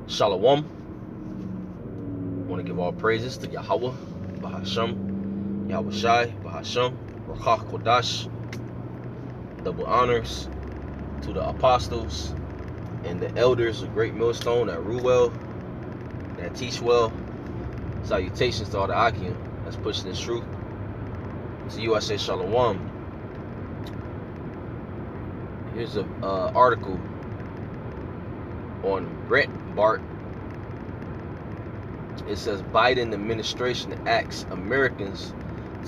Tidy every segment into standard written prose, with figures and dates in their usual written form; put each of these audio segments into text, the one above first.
Shalom. I want to give all praises to Yahweh, Bahasham, Yahweh Shai, Bahasham, Rakah Kodash. Double honors to the apostles and the elders of Great Millstone that rule well, that teach well. Salutations to all the Akim that's pushing this truth. To you I say Shalom. Here's an article on Breitbart. It says Biden administration asks Americans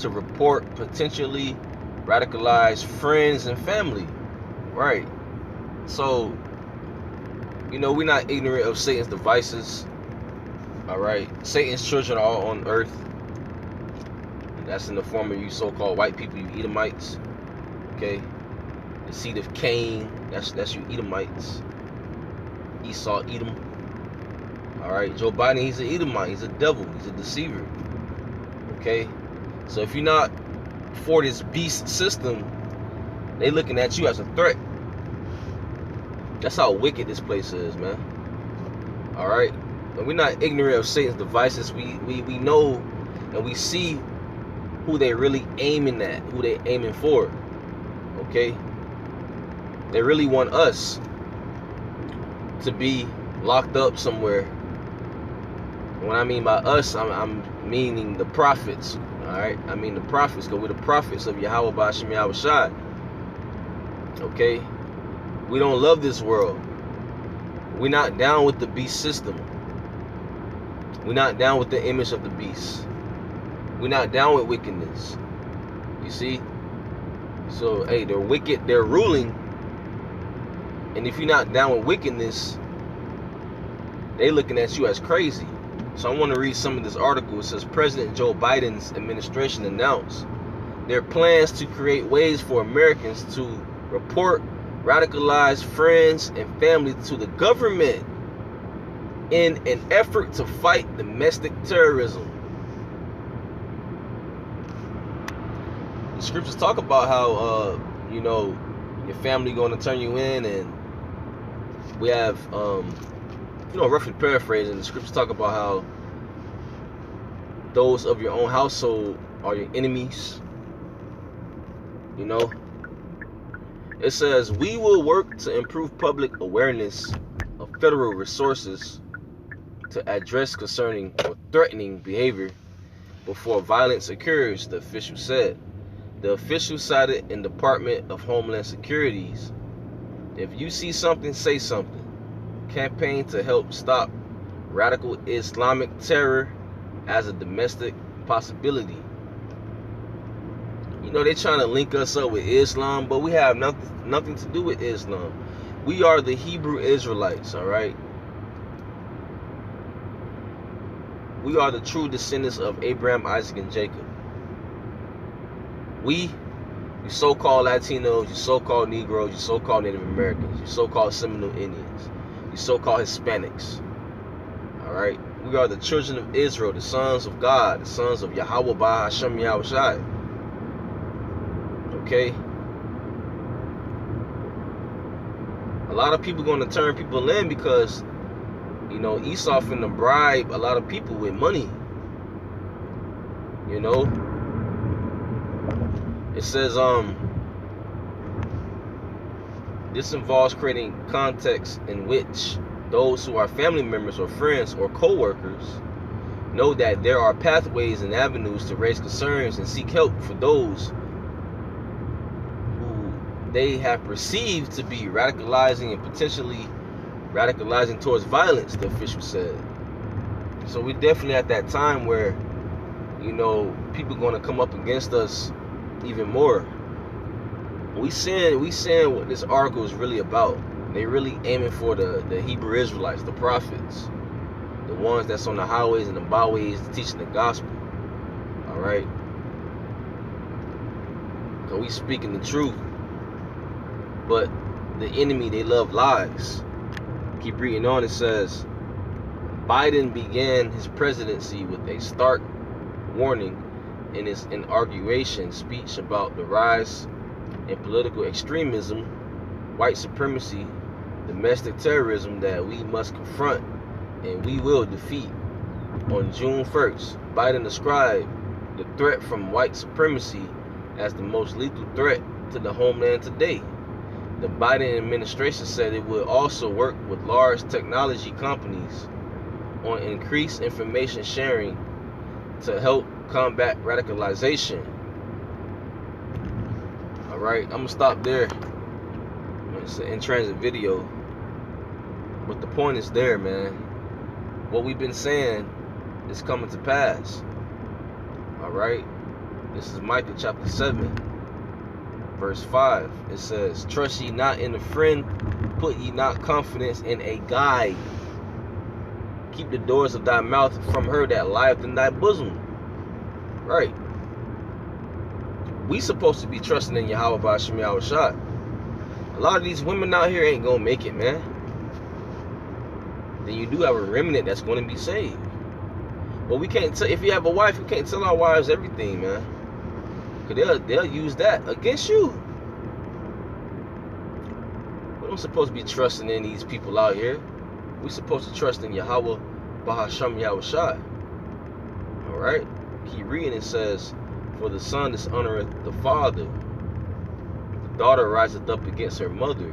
to report potentially radicalized friends and family. Right. So, we're not ignorant of Satan's devices. All right. Satan's children are all on earth. And that's in the form of you so-called white people, you Edomites. Okay. The seed of Cain, that's you Edomites. Esau, Edom. All right. Joe Biden, he's an Edomite. He's a devil. He's a deceiver. Okay. So if you're not for this beast system, they looking at you as a threat. That's how wicked this place is, man. All right, and we're not ignorant of Satan's devices. We know and we see who they really aiming at, who they aiming for. Okay, they really want us to be locked up somewhere. When I mean by us, I'm meaning the prophets. All right, I mean the prophets, because we're the prophets of Yahweh Ba'ashem Yahweh Shai. Okay, we don't love this world. We're not down with the beast system. We're not down with the image of the beast. We're not down with wickedness. You see? So, hey, they're wicked, they're ruling. And if you're not down with wickedness, they looking at you as crazy. So I want to read some of this article. It says President Joe Biden's administration announced their plans to create ways for Americans to report radicalized friends and family to the government in an effort to fight domestic terrorism. The scriptures talk about how your family going to turn you in, and we have roughly paraphrasing, the scriptures talk about how those of your own household are your enemies. It says, we will work to improve public awareness of federal resources to address concerning or threatening behavior before violence occurs, the official said. The official cited in Department of Homeland Security's "If you see something, say something" campaign to help stop radical Islamic terror as a domestic possibility. They're trying to link us up with Islam, but we have nothing to do with Islam. We are the Hebrew Israelites, all right? We are the true descendants of Abraham, Isaac, and Jacob. You so-called Latinos, you so-called Negroes, you so-called Native Americans, you so-called Seminole Indians, you so-called Hispanics, all right? We are the children of Israel, the sons of God, the sons of Yahweh Ba'ashem Yahweh Shai. Okay? A lot of people going to turn people in because, Esau finna bribe a lot of people with money. It says, this involves creating context in which those who are family members or friends or co-workers know that there are pathways and avenues to raise concerns and seek help for those they have perceived to be radicalizing and potentially radicalizing towards violence, the official said. So we're definitely at that time where, people going to come up against us even more. We saying what this article is really about. They really aiming for the Hebrew Israelites, the prophets, the ones that's on the highways and the byways teaching the gospel. All right? So we speaking the truth. But the enemy, they love lies. Keep reading on. It says, Biden began his presidency with a stark warning in his inauguration speech about the rise in political extremism, white supremacy, domestic terrorism that we must confront and we will defeat. On June 1st, Biden described the threat from white supremacy as the most lethal threat to the homeland today. The Biden administration said it would also work with large technology companies on increased information sharing to help combat radicalization. Alright, I'm gonna stop there. It's an in-transit video, but the point is there, man. What we've been saying is coming to pass. Alright, this is Micah chapter 7 verse 5. It says, trust ye not in a friend, put ye not confidence in a guide. Keep the doors of thy mouth from her that lieth in thy bosom. Right. We supposed to be trusting in Yahweh Ba'ashem Yahushua. A lot of these women out here ain't gonna make it, man. Then you do have a remnant that's gonna be saved. But we can't tell, if you have a wife, we can't tell our wives everything, man. Cause they'll use that against you. We don't supposed to be trusting in these people out here. We supposed to trust in Yahweh Ba'ashem Yahushua. Alright? Keep reading. It says, for the son dishonoreth the father, the daughter riseth up against her mother,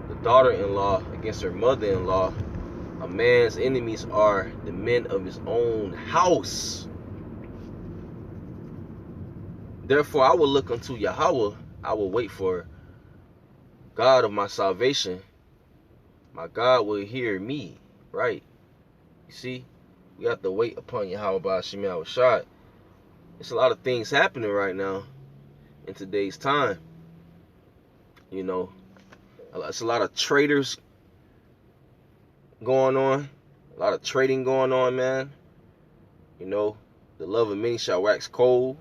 the daughter-in-law against her mother-in-law. A man's enemies are the men of his own house. Therefore I will look unto Yahweh, I will wait for God of my salvation. My God will hear me. Right? You see? We have to wait upon Yahweh Ba'ashem Yahushua. There's a lot of things happening right now in today's time. You know, it's a lot of traders going on. A lot of trading going on, man. You know, the love of many shall wax cold.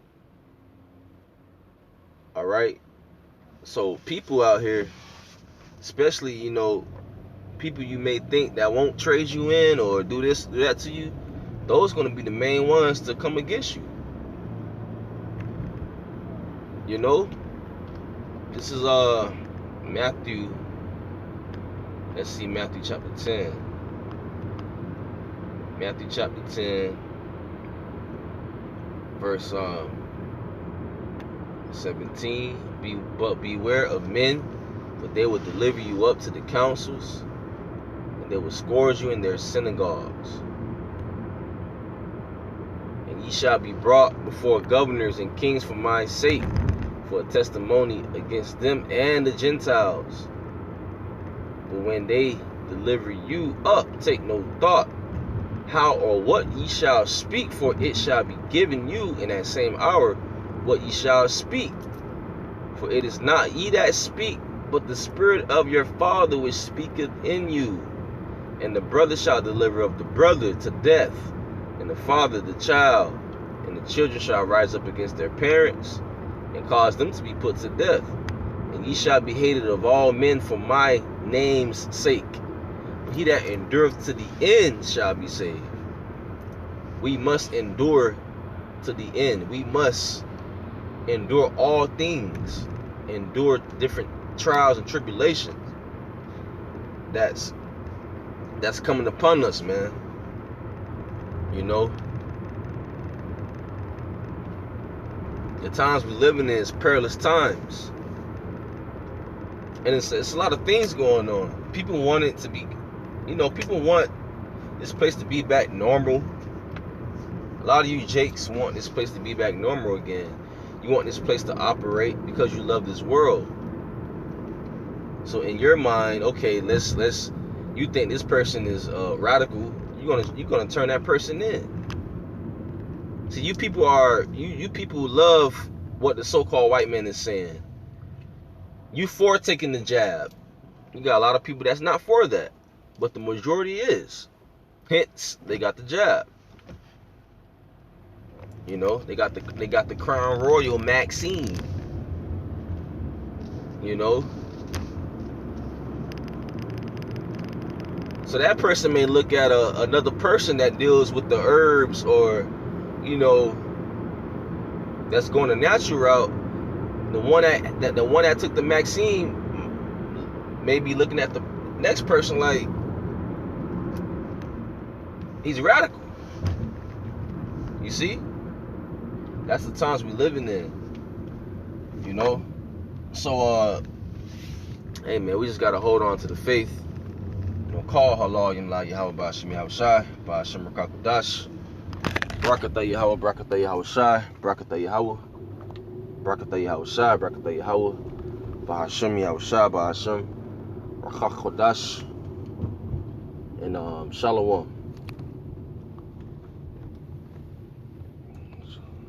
Alright? So people out here, especially, you know, people you may think that won't trade you in or do this, do that to you, those are going to be the main ones to come against you. You know? This is Matthew. Let's see, Matthew chapter 10. Matthew chapter 10, verse 17. But beware of men, for they will deliver you up to the councils, and they will scourge you in their synagogues. And ye shall be brought before governors and kings for my sake, for a testimony against them and the Gentiles. But when they deliver you up, take no thought how or what ye shall speak, for it shall be given you in that same hour what ye shall speak. For it is not ye that speak, but the Spirit of your Father which speaketh in you. And the brother shall deliver up the brother to death, and the father the child, and the children shall rise up against their parents, and cause them to be put to death. And ye shall be hated of all men for my name's sake. But he that endureth to the end shall be saved. We must endure to the end. We must endure all things. Endure different trials and tribulations that's coming upon us, man. You know, the times we're living in is perilous times, and it's a lot of things going on. People want it to be, you know, people want this place to be back normal. A lot of you Jakes want this place to be back normal again. You want this place to operate because you love this world. So in your mind, okay, let's you think this person is radical, you're gonna turn that person in. See, you people love what the so-called white man is saying. You for taking the jab. You got a lot of people that's not for that, but the majority is. Hence, they got the jab. You know, they got the Crown Royal Maxine. You know. So that person may look at another person that deals with the herbs, or, you know, that's going the natural route. The one that took the Maxine may be looking at the next person like, He's radical. You see? That's the times we living in. You know? So, hey man, we just gotta hold on to the faith. You know, call halal yamla Yahweh Ba'ashim Yahweh Shai, Ba'ashim Rakakudash, Brakatah Yahweh, Brakatah Yahweh Shai, Brakatah Yahweh, Brakatah Yahweh Shai, Brakatah Yahweh, Ba'ashim Yahweh Shai, Ba'ashim Rakakudash, and Shalom.